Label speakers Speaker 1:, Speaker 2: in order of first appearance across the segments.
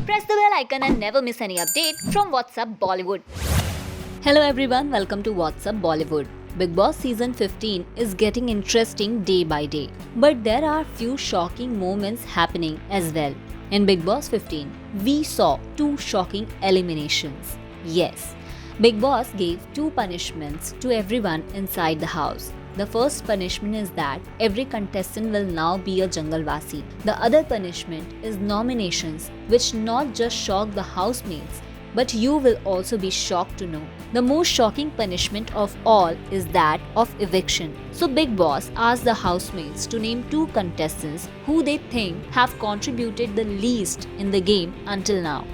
Speaker 1: Press the bell icon and never miss any update from WhatsApp Bollywood. Hello everyone, welcome to WhatsApp Bollywood. Bigg Boss season 15 is getting interesting day by day. But there are few shocking moments happening as well. In Bigg Boss 15, we saw two shocking eliminations. Yes, Bigg Boss gave two punishments to everyone inside the house. The first punishment is that every contestant will now be a Jangalwasi. The other punishment is nominations, which not just shock the housemates, but you will also be shocked to know. The most shocking punishment of all is that of eviction. So Bigg Boss asked the housemates to name two contestants who they think have contributed the least in the game until now.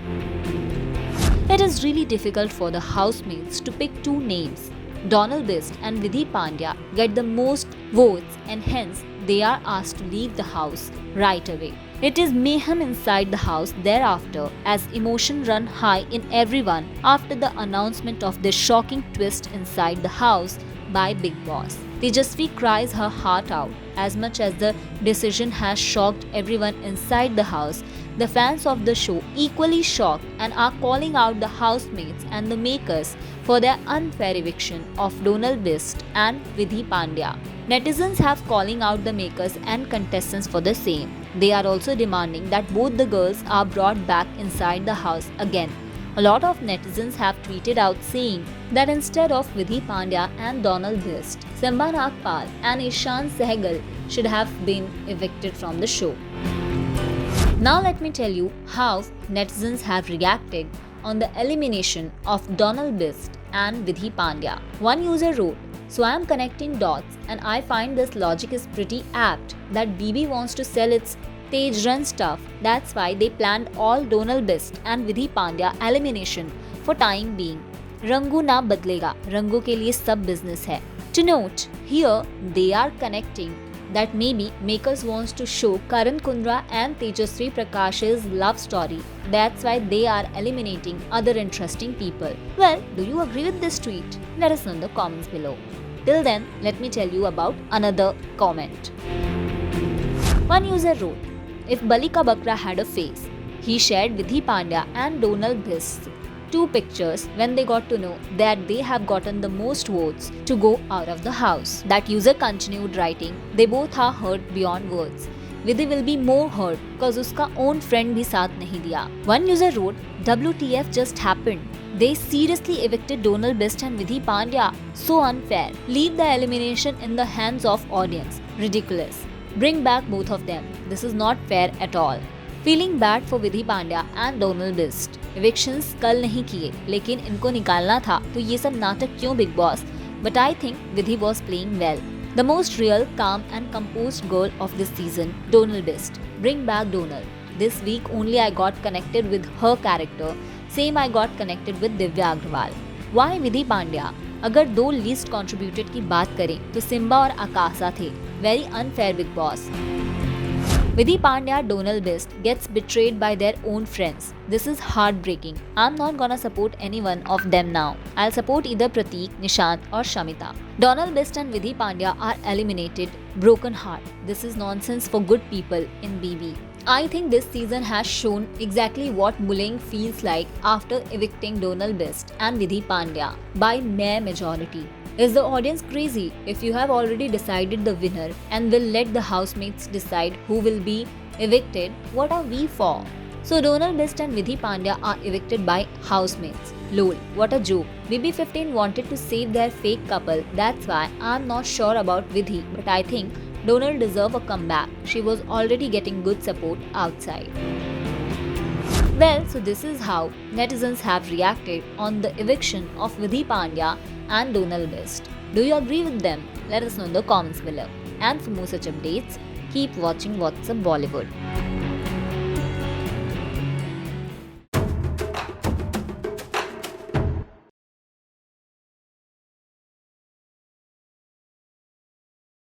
Speaker 1: It is really difficult for the housemates to pick two names. Donald Bist and Vidhi Pandya get the most votes and hence they are asked to leave the house right away. It is mayhem inside the house thereafter as emotion run high in everyone after the announcement of this shocking twist inside the house by Bigg Boss. Tejasvi cries her heart out as much as the decision has shocked everyone inside the house. The fans of the show equally shocked and are calling out the housemates and the makers for their unfair eviction of Donald Bist and Vidhi Pandya. Netizens have calling out the makers and contestants for the same. They are also demanding that both the girls are brought back inside the house again. A lot of netizens have tweeted out saying that instead of Vidhi Pandya and Donald Bist, Simba Nagpal and Ishan Sehgal should have been evicted from the show. Now let me tell you how netizens have reacted on the elimination of Donald Bist and Vidhi Pandya. One user wrote, "So I am connecting dots and I find this logic is pretty apt that BB wants to sell its Tej Run stuff. That's why they planned all Donald Bist and Vidhi Pandya elimination for time being. Rangu na badlega, Rangu ke liye sab business hai." To note, here they are connecting that maybe makers wants to show Karan Kundra and Tejasvi Prakash's love story. That's why they are eliminating other interesting people. Well, do you agree with this tweet? Let us know in the comments below. Till then, let me tell you about another comment. One user wrote, "If Bali Ka Bakra had a face," he shared Vidhi Pandya and Donald Bist two pictures when they got to know that they have gotten the most votes to go out of the house. That user continued writing, "They both are hurt beyond words. Vidhi will be more hurt because uska own friend bhi saath nahi diya." One user wrote, "WTF just happened? They seriously evicted Donald Bist and Vidhi Pandya. So unfair. Leave the elimination in the hands of audience. Ridiculous. Bring back both of them. This is not fair at all." Feeling bad for Vidhi Pandya and Donald Bist. Evictions कल नहीं किए लेकिन इनको निकालना था तो ये सब नाटक क्यों Bigg Boss? But I think Vidhi was playing well. The most real, calm and composed girl of this season, Donald Bist. Bring back Donald. This week only I got connected with her character. Same I got connected with Divya Agrawal. Why Vidhi Pandya? अगर दो least contributed की बात करें तो Simba और आकाशा थे. Very unfair Bigg Boss. Vidhi Pandya, Donald Bist gets betrayed by their own friends. This is heartbreaking. I'm not gonna support any one of them now. I'll support either Prateek, Nishant or Shamita. Donald Bist and Vidhi Pandya are eliminated. Broken heart. This is nonsense for good people in BB. I think this season has shown exactly what bullying feels like after evicting Donald Bist and Vidhi Pandya by mere majority. Is the audience crazy if you have already decided the winner and will let the housemates decide who will be evicted? What are we for? So Donald Bist and Vidhi Pandya are evicted by housemates. Lol, what a joke. BB15 wanted to save their fake couple. That's why I'm not sure about Vidhi, but I think Donald deserves a comeback. She was already getting good support outside. Well, so this is how netizens have reacted on the eviction of Vidhi Pandya and Donald Bist. Do you agree with them? Let us know in the comments below. And for more such updates, keep watching WhatsApp Bollywood.